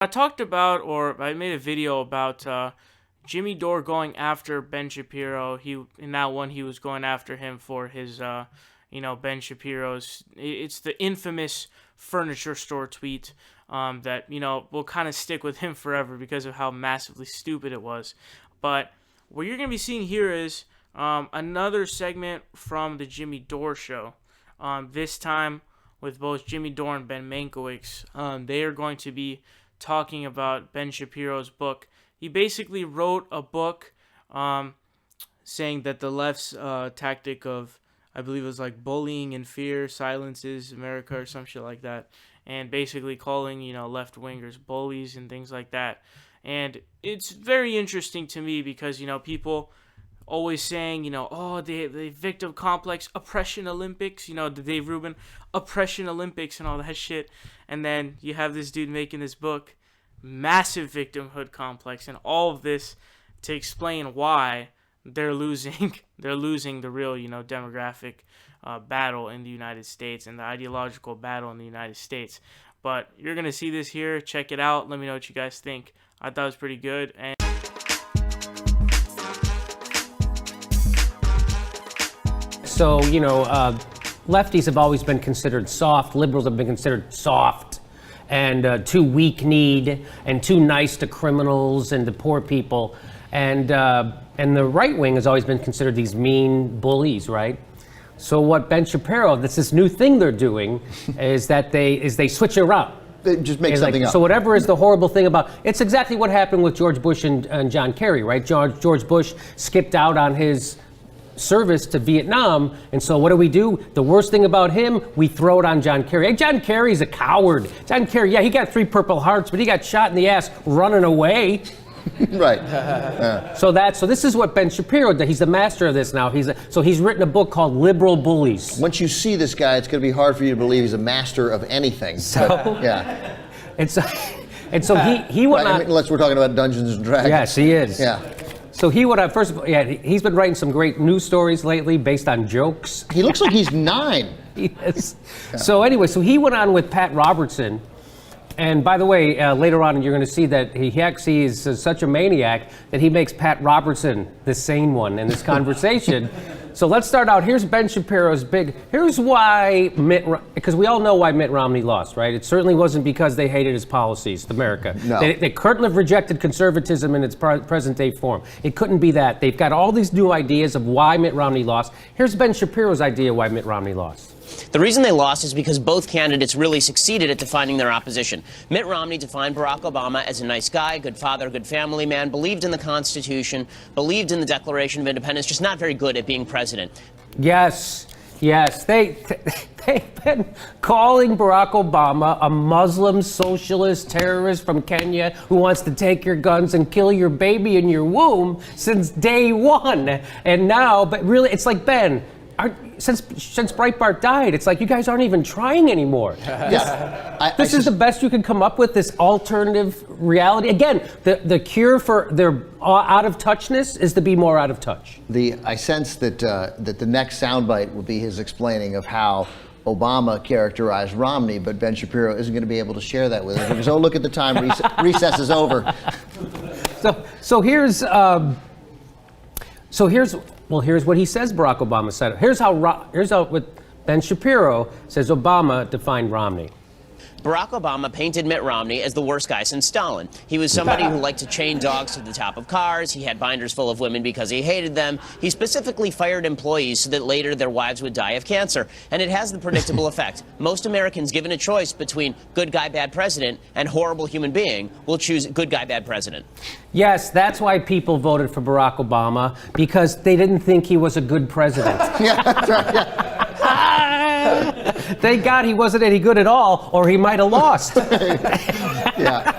I talked about, or I made a video about Jimmy Dore going after Ben Shapiro. In that one, he was going after him for his, Ben Shapiro's. It's the infamous furniture store tweet that will kind of stick with him forever because of how massively stupid it was. But what you're going to be seeing here is another segment from the Jimmy Dore show. This time with both Jimmy Dore and Ben Mankiewicz. They are going to be talking about Ben Shapiro's book. He basically wrote a book saying that the left's tactic of, I believe it was like bullying and fear silences America or some shit like that, and basically calling left-wingers bullies and things like that. And it's very interesting to me because people always saying the victim complex, oppression Olympics, the Dave Rubin oppression Olympics and all that shit. And then you have this dude making this book, massive victimhood complex, and all of this to explain why they're losing the real demographic battle in the United States and the ideological battle in the United States. But you're gonna see this here. Check it out. Let me know what you guys think. I thought it was pretty good. And so lefties have always been considered soft. Liberals have been considered soft and too weak-kneed and too nice to criminals and to poor people. And the right wing has always been considered these mean bullies, right? So what Ben Shapiro, that's this new thing they're doing, is that they switch it around. They just make something up. So whatever is the horrible thing about, it's exactly what happened with George Bush and John Kerry, right? George Bush skipped out on his service to Vietnam, and so what do? The worst thing about him, we throw it on John Kerry. Hey, John Kerry's a coward. John Kerry, yeah, he got 3 Purple Hearts, but he got shot in the ass running away. Right. So this is what Ben Shapiro did. He's the master of this now. He's written a book called Liberal Bullies. Once you see this guy, it's going to be hard for you to believe he's a master of anything. So yeah. And so he went on. Unless we're talking about Dungeons and Dragons. Yes, he is. Yeah. So he went on. First of all, he's been writing some great news stories lately based on jokes. He looks like he's 9. Yes. Yeah. So anyway, he went on with Pat Robertson. And by the way, later on you're going to see that he actually is such a maniac that he makes Pat Robertson the sane one in this conversation. So let's start out. Here's Ben Shapiro's here's why because we all know why Mitt Romney lost, right? It certainly wasn't because they hated his policies, America. No. They couldn't have rejected conservatism in its present day form. It couldn't be that. They've got all these new ideas of why Mitt Romney lost. Here's Ben Shapiro's idea why Mitt Romney lost. The reason they lost is because both candidates really succeeded at defining their opposition. Mitt Romney defined Barack Obama as a nice guy, good father, good family man, believed in the Constitution, believed in the Declaration of Independence, just not very good at being president. Yes. They've been calling Barack Obama a Muslim socialist terrorist from Kenya who wants to take your guns and kill your baby in your womb since day one. And now, but really, it's like, Ben, since Breitbart died, it's like you guys aren't even trying anymore. This is the best you can come up with, this alternative reality. Again, the cure for their out of touchness is to be more out of touch. I sense that the next soundbite will be his explaining of how Obama characterized Romney, but Ben Shapiro isn't going to be able to share that with us because, look at the time, recess is over. Here's what he says Barack Obama said. Here's how what Ben Shapiro says Obama defined Romney. Barack Obama painted Mitt Romney as the worst guy since Stalin. He was somebody who liked to chain dogs to the top of cars. He had binders full of women because he hated them. He specifically fired employees so that later their wives would die of cancer. And it has the predictable effect. Most Americans, given a choice between good guy, bad president and horrible human being, will choose good guy, bad president. Yes, that's why people voted for Barack Obama, because they didn't think he was a good president. Yeah, that's right. Yeah. Thank God he wasn't any good at all, or he might have lost. Yeah.